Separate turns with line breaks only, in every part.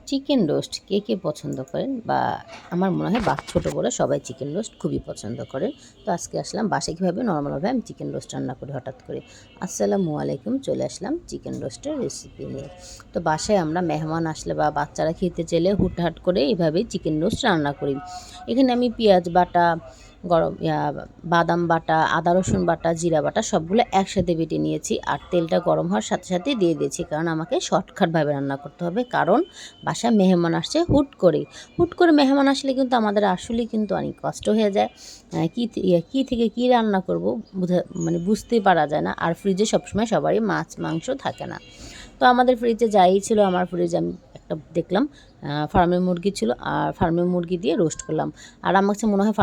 Chicken roast কে কে পছন্দ করেন? বা আমার মনে হয় ছোটো বড় সবাই চিকেন রোস্ট খুবই পছন্দ করেন। তো আজকে আসলাম বাসায় কীভাবে নরমালভাবে আমি চিকেন রোস্ট রান্না করি হঠাৎ করে। আসসালামু আলাইকুম, চলে আসলাম চিকেন রোস্টের রেসিপি নিয়ে। তো বাসায় আমরা মেহমান আসলে বা বাচ্চারা খেতে চাইলে হুটহাট করে এভাবেই চিকেন রোস্ট রান্না করি। এখানে আমি পেঁয়াজ বাটা, বাদাম বাটা, আদা রসুন বাটা, জিরা বাটা সবগুলো একসাথে বেটে নিয়েছি। আর তেলটা গরম হওয়ার সাথে সাথেই দিয়ে দিয়েছি, কারণ আমাকে শর্টকাটভাবে রান্না করতে হবে। কারণ বাসায় মেহমান আসছে হুট করে। হুট করে মেহমান আসলে কিন্তু আমাদের আসলেই কিন্তু অনেক কষ্ট হয়ে যায়। কী থেকে কী রান্না করব মানে বুঝতেই পারা যায় না। আর ফ্রিজে সবসময় সবারই মাছ মাংস থাকে না। তো আমাদের ফ্রিজে যাই ছিল, আমার ফ্রিজে আমি একটা দেখলাম ফার্মের মুরগি ছিল, আর ফার্মের মুরগি দিয়ে রোস্ট করলাম। আর আমার কাছে মনে হয়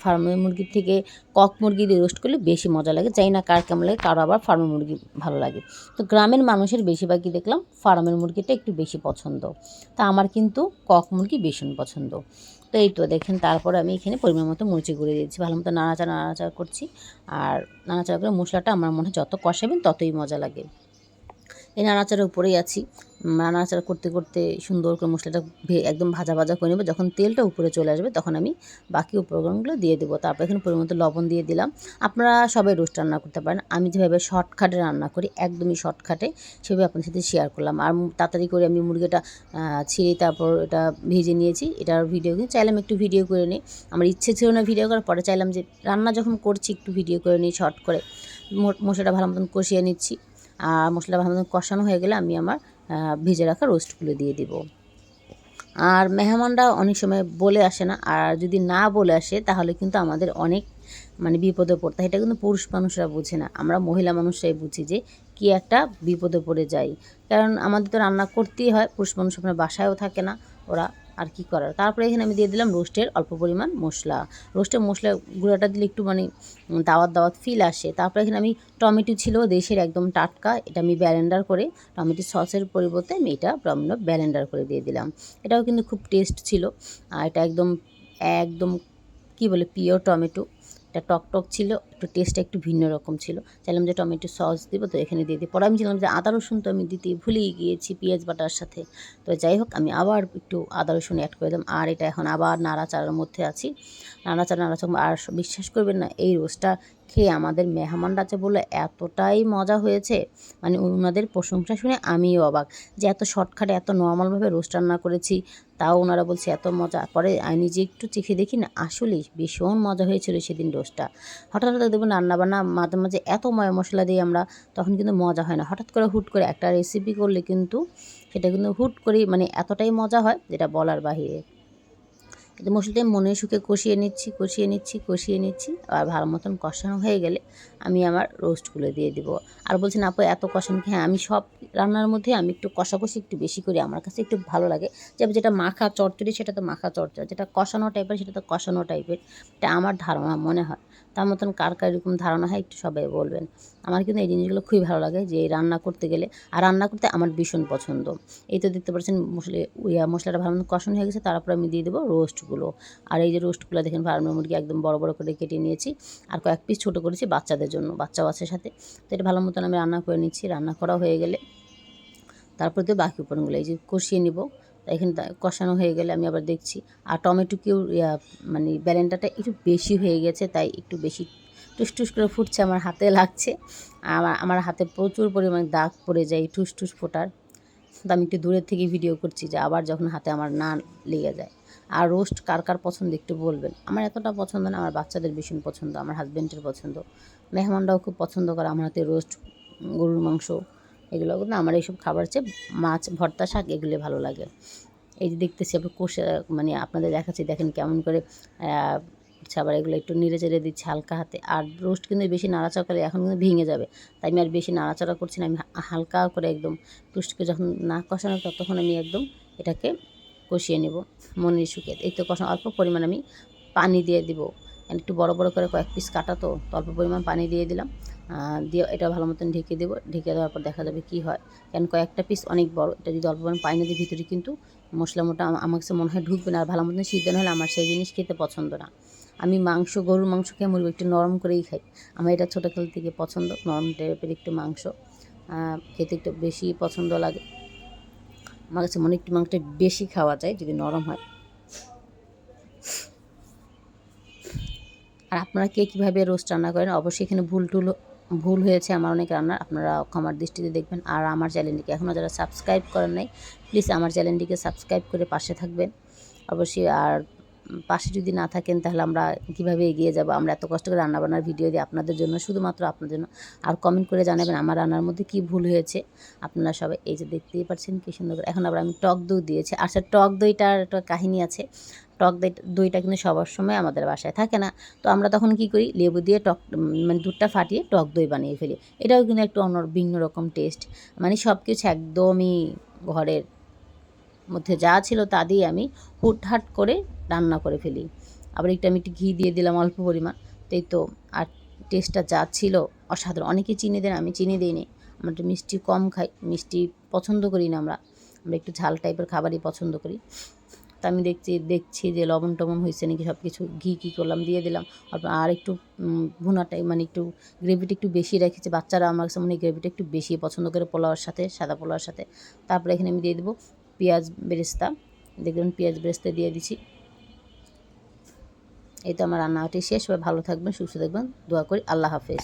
ফার্মের মুরগির থেকে কক মুরগি দিয়ে রোস্ট করলে বেশি মজা লাগে। জানি না কার কেমন লাগে, কারো আবার ফার্মের মুরগি ভালো লাগে। তো গ্রামের মানুষের বেশিরভাগই দেখলাম ফার্মের মুরগিটা একটু বেশি পছন্দ। তা আমার কিন্তু কক মুরগি ভীষণ পছন্দ। তো এই তো দেখেন, তারপরে আমি এখানে পরিমাণ মতো মরিচি গুঁড়ো দিয়েছি, ভালো মতো নাড়াচাড়া করছি। আর নাড়াচাড়া করে মশলাটা আমার মনে হয় যত কষাবেন ততই মজা লাগে। এই নাড়াচাড়ার উপরেই আছি। নাড়াচাড়া করতে করতে সুন্দর করে মশলাটা একদম ভাজা ভাজা করে নেব। যখন তেলটা উপরে চলে আসবে তখন আমি বাকি উপকরণগুলো দিয়ে দেবো। তারপর এখানে পরিমাণ মতো লবণ দিয়ে দিলাম। আপনারা সবাই রোস্ট রান্না করতে পারেন, আমি যেভাবে শর্টকাটে রান্না করি একদমই শর্টকাটে সেভাবে আপনাদের সাথে শেয়ার করলাম। আর তাড়াতাড়ি করে আমি মুরগিটা ছিঁড়ে তারপর এটা ভেজে নিয়েছি। এটার ভিডিও কিন্তু চাইলাম একটু ভিডিও করে নিই। আমার ইচ্ছে ছিল না ভিডিও করার, পরে চাইলাম যে রান্না যখন করছি একটু ভিডিও করে নিই শর্ট করে। মশলাটা ভালো মতন কষিয়ে নিচ্ছি। আর মশলা ভালো মতন কষানো হয়ে গেলে আমি আমার ভেজে রাখা রোস্টগুলো দিয়ে দিব। আর মেহমানরা অনেক সময় বলে আসে না, আর যদি না বলে আসে তাহলে কিন্তু আমাদের অনেক মানে বিপদে পড়তে হয়। এটা কিন্তু পুরুষ মানুষরা বুঝে না, আমরা মহিলা মানুষরাই বুঝি যে কী একটা বিপদে পড়ে যাই। কারণ আমাদের তো রান্না করতেই হয়, পুরুষ মানুষ আপনার বাসায়ও থাকে না ওরা, আর কি করার। তারপরে এখানে আমি দিয়ে দিলাম রোস্টের অল্প পরিমাণ মশলা। রোস্টের মশলা গুঁড়াটা দিলে একটু মানে দাওয়াত ফিল আসে। তারপরে এখানে আমি টমেটো ছিল দেশের একদম টাটকা, এটা আমি ব্লেন্ডার করে টমেটো সসের পরিবর্তে আমি এটা ব্লেন্ডার করে দিয়ে দিলাম। এটাও কিন্তু খুব টেস্ট ছিল। আর এটা একদম একদম কী বলে পিওর টমেটো। এটা টক ছিল, একটু টেস্টটা একটু ভিন্ন রকম ছিল। চাইলাম যে টমেটো সস দিব, তো এখানে দিয়ে দিই। পরে আমি ছিলাম যে আদা রসুন তো আমি দিতে ভুলেই গিয়েছি পেঁয়াজ বাটার সাথে। তো যাই হোক, আমি আবার একটু আদা রসুন অ্যাড করে দিলাম। আর এটা এখন আবার নাড়াচাড়ার মধ্যে আছি। নাড়াচাড়া আর বিশ্বাস করবেন না, এই রোস্টটা খেয়ে আমাদের মেহমানরা যে বললো এতটাই মজা হয়েছে, মানে ওনাদের প্রশংসা শুনে আমিও অবাক যে এত শর্টকাটে এত নর্মালভাবে রোস্ট রান্না করেছি, তাও ওনারা বলছে এত মজা। পরে আমি নিজে একটু চেখে দেখি না, আসলেই ভীষণ মজা হয়েছিল সেদিন রোস্টটা। হঠাৎ দেখবেন রান্নাবান্না মাঝে মাঝে এত মশলা দিই আমরা, তখন কিন্তু মজা হয় না। হঠাৎ করে হুট করে একটা রেসিপি করলে কিন্তু সেটা কিন্তু হুট করেই মানে এতটাই মজা হয় যেটা বলার বাহিরে। কিন্তু মশলাটা মনে সুখে কষিয়ে নিচ্ছি। আর ভালো মতন কষানো হয়ে গেলে আমি আমার রোস্টগুলো দিয়ে দিব। আর বলছেন আপু এত কষানো কি? হ্যাঁ, আমি সব রান্নার মধ্যে আমি একটু কষাকষি একটু বেশি করি, আমার কাছে একটু ভালো লাগে। যেটা মাখা চচ্চড়ি সেটা তো মাখা চচ্চড়ি, যেটা কষানো টাইপের সেটা তো কষানো টাইপের। এটা আমার ধারণা মনে হয়। তার মতন কার এরকম ধারণা হয় একটু সবাই বলবেন। আমার কিন্তু এই জিনিসগুলো খুবই ভালো লাগে যে রান্না করতে গেলে, আর রান্না করতে আমার ভীষণ পছন্দ। এই তো দেখতে পাচ্ছেন মশলাটা ভালো মতো কষানো হয়ে গেছে, তারপর আমি দিয়ে দেবো রোস্টগুলো। আর এই যে রোস্টগুলো দেখেন ফার্মের মুরগি একদম বড় বড় করে কেটে নিয়েছি। আর কয়েক পিস ছোটো করেছি বাচ্চাদের জন্য, বাচ্চাও আছে সাথে। তো এটা ভালো মতন আমি রান্না করে নিচ্ছি। রান্না করা হয়ে গেলে তারপর দিয়ে বাকি উপকরণগুলো এই যে কষিয়ে নিব। এখানে কষানো হয়ে গেলে আমি আবার দেখছি। আর টমেটোকেও মানে ব্লেন্ডারটা একটু বেশি হয়ে গেছে, তাই একটু বেশি টুস করে ফুটছে, আমার হাতে লাগছে। আমার হাতে প্রচুর পরিমাণে দাগ পড়ে যায় টুস ফোটার। তো আমি একটু দূরের থেকে ভিডিও করছি যে আবার যখন হাতে আমার না লেগে যায়। আর রোস্ট কার পছন্দ একটু বলবেন। আমার এতটা পছন্দ না, আমার বাচ্চাদের ভীষণ পছন্দ, আমার হাজব্যান্ডের পছন্দ, মেহমানরাও খুব পছন্দ করে আমার হাতে রোস্ট, গরুর মাংস এগুলো। কিন্তু আমার এইসব খাবার চেয়ে মাছ ভর্তা শাক এগুলো ভালো লাগে। এই যে দেখতেছি আবার কষে মানে আপনাদের দেখাচ্ছি, দেখেন কেমন করে আবার এগুলো একটু নেড়ে চেড়ে দিচ্ছি হালকা হাতে। আর রোস্ট কিন্তু বেশি নাড়াচাড়া করলে এখন কিন্তু ভেঙে যাবে, তাই আমি আর বেশি নাড়াচাড়া করছি না। আমি হালকা করে একদম টুস্টকে যখন না কষানো ততক্ষণ আমি একদম এটাকে কষিয়ে নেব মনের সুখে। এই তো কষানো, অল্প পরিমাণ আমি পানি দিয়ে দিব, একটু বড় করে কয়েক পিস কাটা তো অল্প পরিমাণ পানি দিয়ে দিলাম। দিয়ে এটা ভালো মতন ঢেকে দেবো। ঢেকে দেওয়ার পর দেখা যাবে কী হয়। কারণ কয়েকটা পিস অনেক বড়, এটা যদি অল্প পরিমাণ পানি দিয়ে ভিতরে কিন্তু মশলা মোটা আমার কাছে মনে হয় ঢুকবে না। আর ভালো মতন সিদ্ধ না হলে আমার সেই জিনিস খেতে পছন্দ না। আমি গরুর মাংস খেয়ে মুরগি একটু নরম করেই খাই। আমার এটা ছোটোকাল থেকে পছন্দ, নরম টাইপের একটু মাংস খেতে একটু বেশি পছন্দ লাগে। আমার কাছে মনে হয় একটু মাংসটা বেশি খাওয়া যায় যদি নরম হয়। আর আপনারা কে কীভাবে রোস্ট রান্না করেন অবশ্যই এখানে ভুল হয়েছে আমার অনেক রান্নার, আপনারা ক্ষমার দৃষ্টিতে দেখবেন। আর আমার চ্যানেলটিকে এখনও যারা সাবস্ক্রাইব করেন নাই প্লিজ আমার চ্যানেলটিকে সাবস্ক্রাইব করে পাশে থাকবেন অবশ্যই। আর পাশে যদি না থাকেন তাহলে আমরা কীভাবে এগিয়ে যাব? আমরা এত কষ্ট করে রান্নাবান্নার ভিডিও দিই আপনাদের জন্য, শুধুমাত্র আপনাদের জন্য। আর কমেন্ট করে জানাবেন আমার রান্নার মধ্যে কী ভুল হয়েছে। আপনারা সবাই এই যে দেখতেই পাচ্ছেন কী সুন্দর করে। এখন আবার আমি টক দই দিয়েছি। আচ্ছা, টক দইটার একটা কাহিনী আছে। টক দইটা কিন্তু সবার সময় আমাদের বাসায় থাকে না। তো আমরা তখন কী করি, লেবু দিয়ে মানে দুধটা ফাটিয়ে টক দই বানিয়ে ফেলি। এটাও কিন্তু একটু ভিন্ন রকম টেস্ট। মানে সব কিছু একদমই ঘরের মধ্যে যা ছিল তা দিয়ে আমি হুটহাট করে রান্না করে ফেলি। আবার আমি একটু ঘি দিয়ে দিলাম অল্প পরিমাণ। তাই তো আর টেস্টটা যা ছিল অসাধারণ। অনেকে চিনি দেন, আমি চিনি দিইনি। আমরা একটু মিষ্টি কম খাই, মিষ্টি পছন্দ করি না আমরা। আমরা একটু ঝাল টাইপের খাবারই পছন্দ করি। তা আমি দেখছি যে লবণ টবণ হয়েছে নাকি, সব কিছু ঘি কী করলাম দিয়ে দিলাম। আর একটু ভুনাটাই মানে একটু গ্রেভিটা একটু বেশি রেখেছি। বাচ্চারা আমার কাছে মনে হয় গ্রেভিটা একটু বেশি পছন্দ করে পোলাওয়ের সাথে, সাদা পোলাওয়ের সাথে। তারপরে এখানে আমি দিয়ে দেবো পেঁয়াজ বেরেস্তা। দেখবেন পেঁয়াজ বেরেস্তা দিয়ে দিচ্ছি। এই তো আমার রান্নাটি শেষ। সবাই ভালো থাকবেন, সুস্থ থাকবেন, দোয়া করি। আল্লাহ হাফেজ।